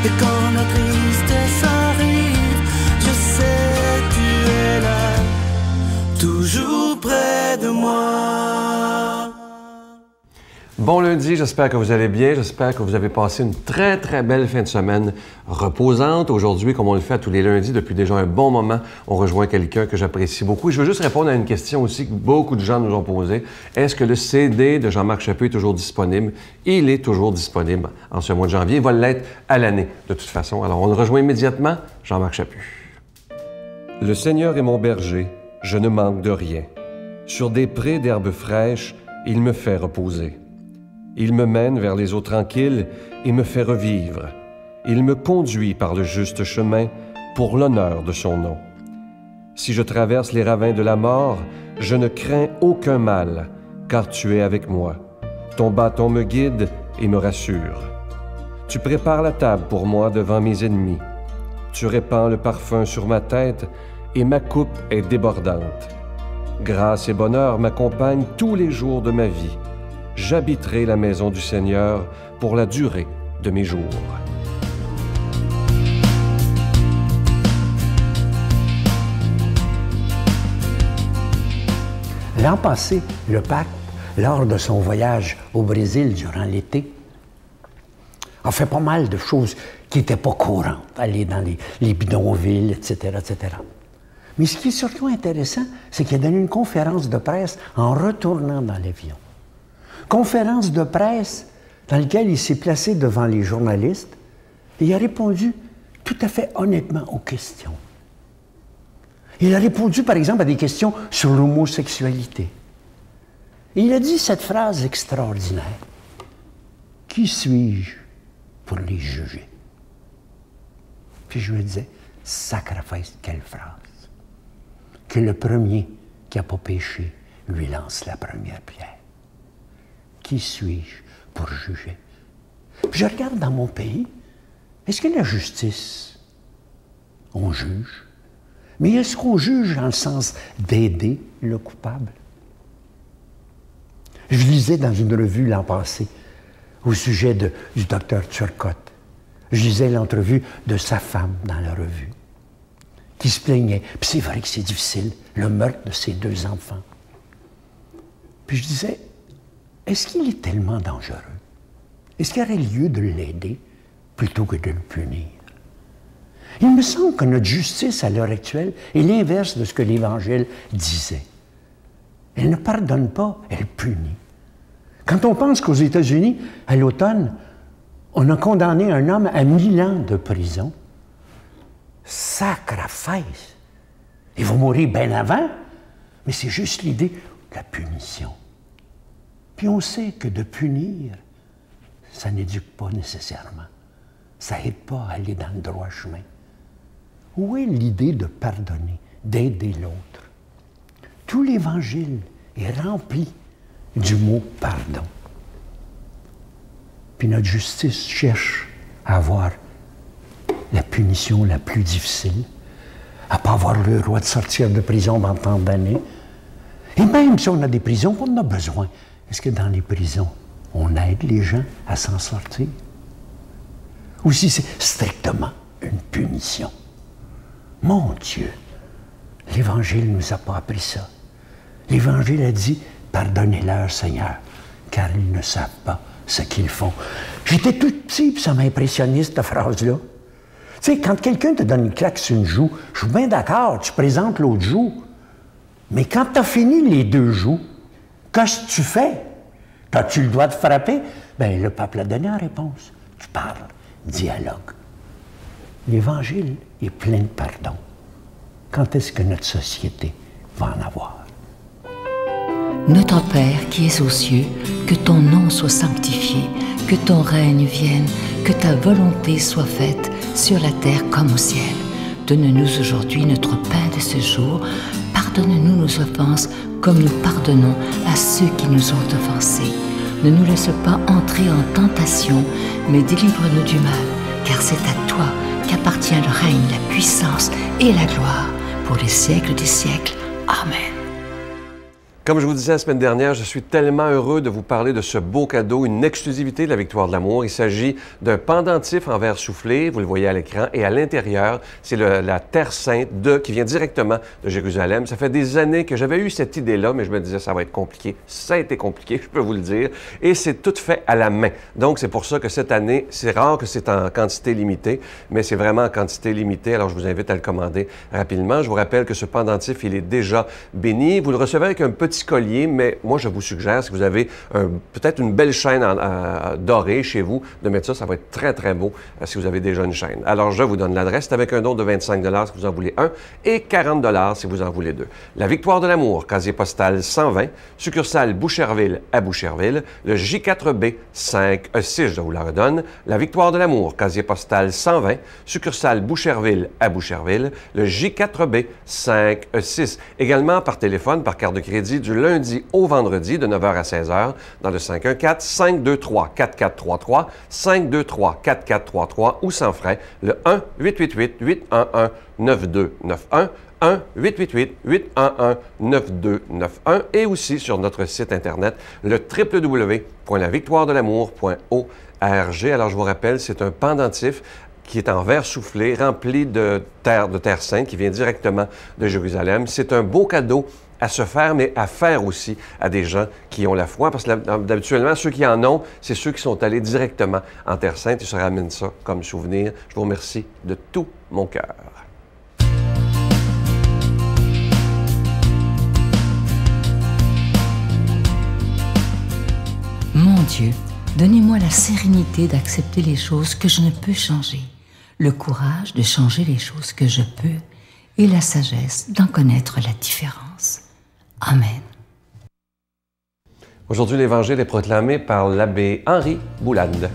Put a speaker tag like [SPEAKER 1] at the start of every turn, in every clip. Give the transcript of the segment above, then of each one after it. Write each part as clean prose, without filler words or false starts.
[SPEAKER 1] Et quand la tristesse arrive, je sais tu es là, toujours près de moi.
[SPEAKER 2] Bon lundi, j'espère que vous allez bien. J'espère que vous avez passé une très, très belle fin de semaine reposante. Aujourd'hui, comme on le fait tous les lundis depuis déjà un bon moment, on rejoint quelqu'un que j'apprécie beaucoup. Et je veux juste répondre à une question aussi que beaucoup de gens nous ont posée. Est-ce que le CD de Jean-Marc Chaput est toujours disponible? Il est toujours disponible en ce mois de janvier. Il va l'être à l'année, de toute façon. Alors, on le rejoint immédiatement, Jean-Marc Chaput. Le Seigneur est mon berger, je ne manque de rien. Sur des prés d'herbes fraîches, il me fait reposer. Il me mène vers les eaux tranquilles et me fait revivre. Il me conduit par le juste chemin pour l'honneur de son nom. Si je traverse les ravins de la mort, je ne crains aucun mal, car tu es avec moi. Ton bâton me guide et me rassure. Tu prépares la table pour moi devant mes ennemis. Tu répands le parfum sur ma tête et ma coupe est débordante. Grâce et bonheur m'accompagnent tous les jours de ma vie. J'habiterai la maison du Seigneur pour la durée de mes jours.
[SPEAKER 3] L'an passé, le pape, lors de son voyage au Brésil durant l'été, a fait pas mal de choses qui n'étaient pas courantes, aller dans les bidonvilles, etc., etc. Mais ce qui est surtout intéressant, c'est qu'il a donné une conférence de presse en retournant dans l'avion. Conférence de presse dans laquelle il s'est placé devant les journalistes et il a répondu tout à fait honnêtement aux questions. Il a répondu, par exemple, à des questions sur l'homosexualité. Et il a dit cette phrase extraordinaire. « Qui suis-je pour les juger? » Puis je me disais, sacrifice, quelle phrase! Que le premier qui n'a pas péché lui lance la première pierre. Qui suis-je pour juger? Puis je regarde dans mon pays, est-ce que la justice, on juge? Mais est-ce qu'on juge dans le sens d'aider le coupable? Je lisais dans une revue l'an passé, au sujet du docteur Turcotte, je lisais l'entrevue de sa femme dans la revue, qui se plaignait. Puis c'est vrai que c'est difficile, le meurtre de ses 2 enfants. Puis je disais, est-ce qu'il est tellement dangereux? Est-ce qu'il y aurait lieu de l'aider plutôt que de le punir? Il me semble que notre justice à l'heure actuelle est l'inverse de ce que l'Évangile disait. Elle ne pardonne pas, elle punit. Quand on pense qu'aux États-Unis, à l'automne, on a condamné un homme à 1000 ans de prison, sacrifice! Il va mourir bien avant, mais c'est juste l'idée de la punition. Puis on sait que de punir, ça n'éduque pas nécessairement. Ça n'aide pas à aller dans le droit chemin. Où est l'idée de pardonner, d'aider l'autre? Tout l'Évangile est rempli du mot « pardon ». Puis notre justice cherche à avoir la punition la plus difficile, à ne pas avoir le droit de sortir de prison pendant tant d'années. Et même si on a des prisons qu'on en a besoin, est-ce que dans les prisons, on aide les gens à s'en sortir? Ou si c'est strictement une punition? Mon Dieu, l'Évangile ne nous a pas appris ça. L'Évangile a dit, pardonnez-leur, Seigneur, car ils ne savent pas ce qu'ils font. J'étais tout petit, puis ça m'a impressionné, cette phrase-là. Tu sais, quand quelqu'un te donne une claque sur une joue, je suis bien d'accord, tu présentes l'autre joue. Mais quand tu as fini les 2 joues, qu'est-ce que tu fais? As-tu le droit de frapper? Bien, le pape l'a donné en réponse. Tu parles, dialogue. L'Évangile est plein de pardon. Quand est-ce que notre société va en avoir?
[SPEAKER 4] Notre Père qui es aux cieux, que ton nom soit sanctifié, que ton règne vienne, que ta volonté soit faite sur la terre comme au ciel. Donne-nous aujourd'hui notre pain de ce jour. Pardonne-nous nos offenses comme nous pardonnons à ceux qui nous ont offensés. Ne nous laisse pas entrer en tentation, mais délivre-nous du mal, car c'est à toi qu'appartient le règne, la puissance et la gloire pour les siècles des siècles. Amen.
[SPEAKER 2] Comme je vous disais la semaine dernière, je suis tellement heureux de vous parler de ce beau cadeau, une exclusivité de la Victoire de l'amour. Il s'agit d'un pendentif en verre soufflé, vous le voyez à l'écran, et à l'intérieur, c'est la Terre Sainte qui vient directement de Jérusalem. Ça fait des années que j'avais eu cette idée-là, mais je me disais ça va être compliqué. Ça a été compliqué, je peux vous le dire, et c'est tout fait à la main. Donc c'est pour ça que cette année, c'est rare que c'est en quantité limitée, mais c'est vraiment en quantité limitée, alors je vous invite à le commander rapidement. Je vous rappelle que ce pendentif, il est déjà béni. Vous le recevez avec un petit collier, mais moi, je vous suggère, si vous avez peut-être une belle chaîne dorée chez vous, de mettre ça, ça va être très, très beau si vous avez déjà une chaîne. Alors, je vous donne l'adresse. C'est avec un don de 25 si vous en voulez un et 40 si vous en voulez deux. La Victoire de l'amour, casier postal 120, succursale Boucherville à Boucherville, le J4B 5E6, je vous la redonne. La Victoire de l'amour, casier postal 120, succursale Boucherville à Boucherville, le J4B 5E6. Également par téléphone, par carte de crédit, du lundi au vendredi de 9h à 16h dans le 514-523-4433, 523-4433 ou sans frais, le 1-888-811-9291, 1-888-811-9291 et aussi sur notre site Internet, le www.lavictoiredelamour.org. Alors, je vous rappelle, c'est un pendentif qui est en verre soufflé, rempli de terre sainte, qui vient directement de Jérusalem. C'est un beau cadeau à se faire, mais à faire aussi à des gens qui ont la foi, parce que d'habituellement, ceux qui en ont, c'est ceux qui sont allés directement en Terre Sainte et se ramènent ça comme souvenir. Je vous remercie de tout mon cœur.
[SPEAKER 4] Mon Dieu, donnez-moi la sérénité d'accepter les choses que je ne peux changer, le courage de changer les choses que je peux et la sagesse d'en connaître la différence. Amen.
[SPEAKER 2] Aujourd'hui, l'Évangile est proclamé par l'abbé Henri Boulade.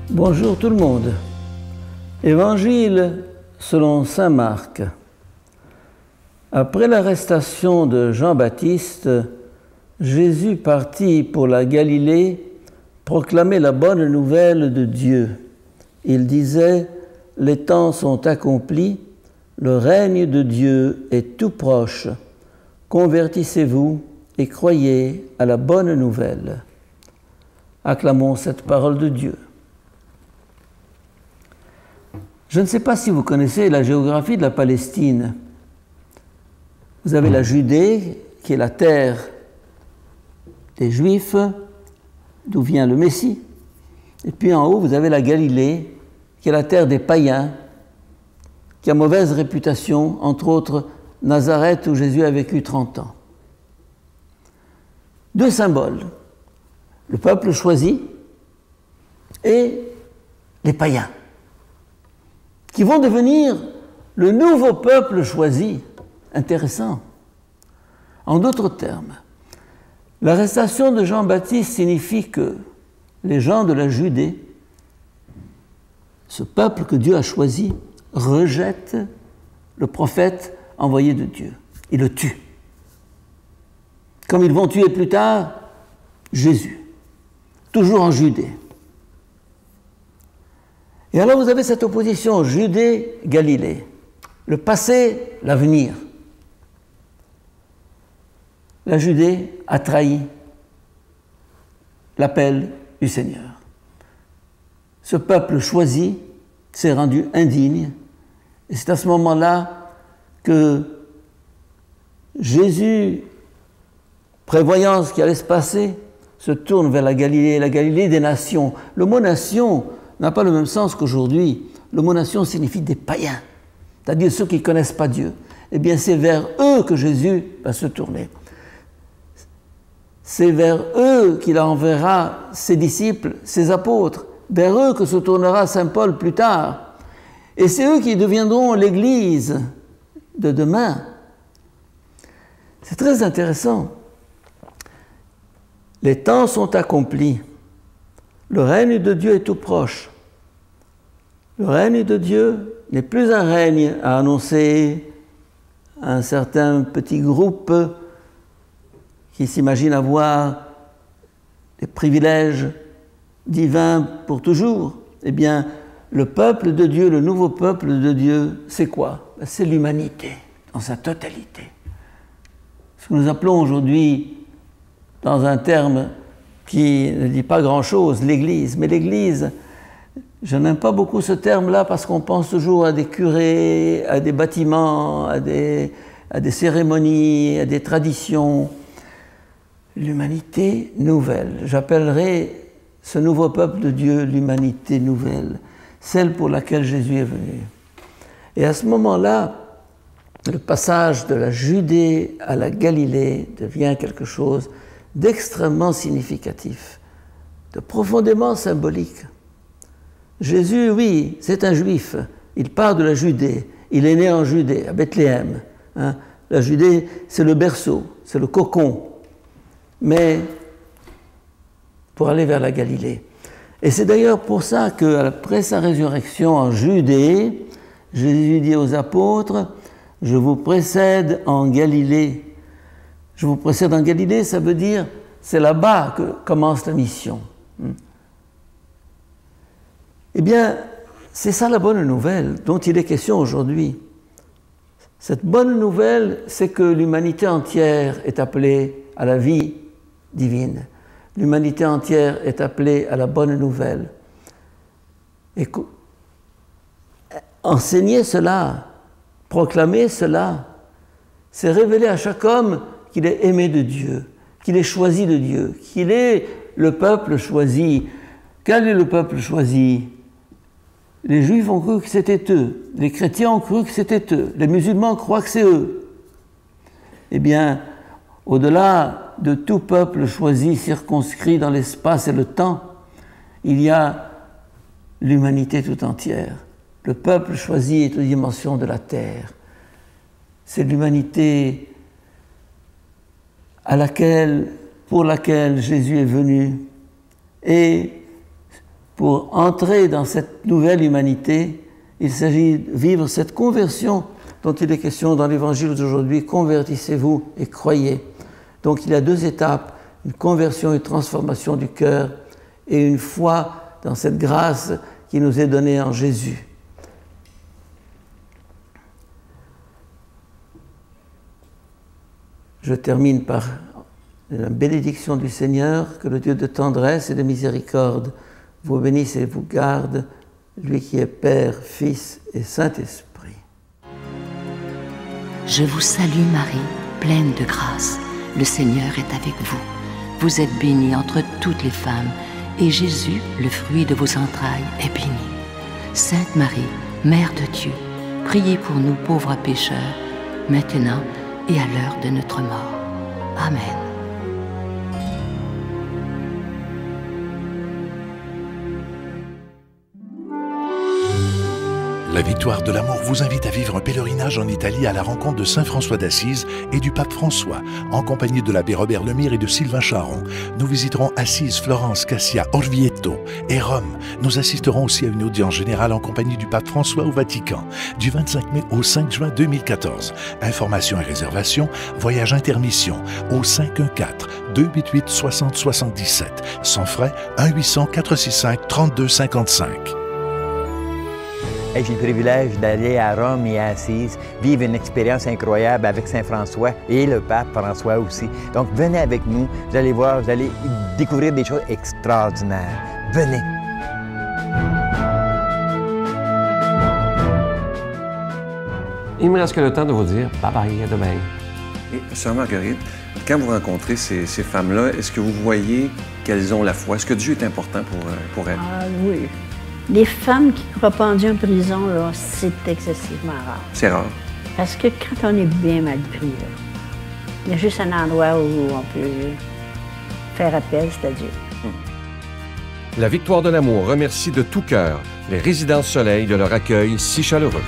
[SPEAKER 5] Bonjour tout le monde. Évangile selon saint Marc. Après l'arrestation de Jean-Baptiste, Jésus partit pour la Galilée proclamer la bonne nouvelle de Dieu. Il disait « Les temps sont accomplis, le règne de Dieu est tout proche. Convertissez-vous et croyez à la bonne nouvelle. » Acclamons cette parole de Dieu. Je ne sais pas si vous connaissez la géographie de la Palestine. Vous avez la Judée, qui est la terre des Juifs, d'où vient le Messie. Et puis en haut, vous avez la Galilée, qui est la terre des païens, qui a mauvaise réputation, entre autres Nazareth, où Jésus a vécu 30 ans. Deux symboles, le peuple choisi et les païens, qui vont devenir le nouveau peuple choisi. Intéressant. En d'autres termes, l'arrestation de Jean-Baptiste signifie que les gens de la Judée, ce peuple que Dieu a choisi, rejettent le prophète envoyé de Dieu. Ils le tuent. Comme ils vont tuer plus tard Jésus, toujours en Judée. Et alors vous avez cette opposition Judée-Galilée, le passé, l'avenir. La Judée a trahi l'appel du Seigneur. Ce peuple choisi s'est rendu indigne, et c'est à ce moment-là que Jésus, prévoyant ce qui allait se passer, se tourne vers la Galilée des nations. Le mot « nation » n'a pas le même sens qu'aujourd'hui. Le mot « nation » signifie des païens, c'est-à-dire ceux qui ne connaissent pas Dieu. Eh bien, c'est vers eux que Jésus va se tourner. C'est vers eux qu'il enverra ses disciples, ses apôtres, vers eux que se tournera saint Paul plus tard. Et c'est eux qui deviendront l'Église de demain. C'est très intéressant. Les temps sont accomplis. Le règne de Dieu est tout proche. Le règne de Dieu n'est plus un règne à annoncer à un certain petit groupe qui s'imagine avoir des privilèges divins pour toujours. Eh bien, le peuple de Dieu, le nouveau peuple de Dieu, c'est quoi? C'est l'humanité dans sa totalité. Ce que nous appelons aujourd'hui, dans un terme qui ne dit pas grand-chose, l'Église. Mais l'Église, je n'aime pas beaucoup ce terme-là parce qu'on pense toujours à des curés, à des bâtiments, à des cérémonies, à des traditions. L'humanité nouvelle. J'appellerai ce nouveau peuple de Dieu l'humanité nouvelle, celle pour laquelle Jésus est venu. Et à ce moment-là, le passage de la Judée à la Galilée devient quelque chose d'extrêmement significatif, de profondément symbolique. Jésus, oui, c'est un juif. Il part de la Judée. Il est né en Judée, à Bethléem. Hein. La Judée, c'est le berceau, c'est le cocon. Mais pour aller vers la Galilée. Et c'est d'ailleurs pour ça qu'après sa résurrection en Judée, Jésus dit aux apôtres, « Je vous précède en Galilée ». Je vous précède en Galilée, ça veut dire, c'est là-bas que commence la mission. Eh bien, c'est ça la bonne nouvelle dont il est question aujourd'hui. Cette bonne nouvelle, c'est que l'humanité entière est appelée à la vie divine. L'humanité entière est appelée à la bonne nouvelle. Et enseigner cela, proclamer cela, c'est révéler à chaque homme qu'il est aimé de Dieu, qu'il est choisi de Dieu, qu'il est le peuple choisi. Quel est le peuple choisi? Les Juifs ont cru que c'était eux, les chrétiens ont cru que c'était eux, les musulmans croient que c'est eux. Eh bien, au-delà de tout peuple choisi, circonscrit dans l'espace et le temps, il y a l'humanité tout entière. Le peuple choisi est aux dimensions de la terre. C'est l'humanité pour laquelle Jésus est venu. Et pour entrer dans cette nouvelle humanité, il s'agit de vivre cette conversion dont il est question dans l'Évangile d'aujourd'hui. Convertissez-vous et croyez. Donc il y a deux étapes, une conversion et une transformation du cœur et une foi dans cette grâce qui nous est donnée en Jésus. Je termine par la bénédiction du Seigneur, que le Dieu de tendresse et de miséricorde vous bénisse et vous garde, lui qui est Père, Fils et Saint-Esprit.
[SPEAKER 4] Je vous salue Marie, pleine de grâce. Le Seigneur est avec vous. Vous êtes bénie entre toutes les femmes, et Jésus, le fruit de vos entrailles, est béni. Sainte Marie, Mère de Dieu, priez pour nous pauvres pécheurs, maintenant et à l'heure de notre mort. Amen.
[SPEAKER 6] La Victoire de l'amour vous invite à vivre un pèlerinage en Italie à la rencontre de Saint François d'Assise et du pape François, en compagnie de l'abbé Robert Lemire et de Sylvain Charon. Nous visiterons Assise, Florence, Cassia, Orvieto et Rome. Nous assisterons aussi à une audience générale en compagnie du pape François au Vatican, du 25 mai au 5 juin 2014. Informations et réservations, voyage intermission au 514-288-6077. Sans frais, 1-800-465-3255.
[SPEAKER 7] J'ai le privilège d'aller à Rome et à Assise, vivre une expérience incroyable avec Saint François et le pape François aussi. Donc venez avec nous, vous allez voir, vous allez découvrir des choses extraordinaires. Venez!
[SPEAKER 2] Il me reste que le temps de vous dire bye-bye, à demain.
[SPEAKER 8] Et sœur Marguerite, quand vous rencontrez ces femmes-là, est-ce que vous voyez qu'elles ont la foi? Est-ce que Dieu est important pour elles?
[SPEAKER 9] Ah oui. Les femmes qui ne croient pas en Dieu en prison, là, c'est excessivement rare.
[SPEAKER 8] C'est rare.
[SPEAKER 9] Parce que quand on est bien mal pris, là, il y a juste un endroit où on peut faire appel, c'est à Dieu.
[SPEAKER 2] La Victoire de l'amour remercie de tout cœur les Résidences Soleil de leur accueil si chaleureux.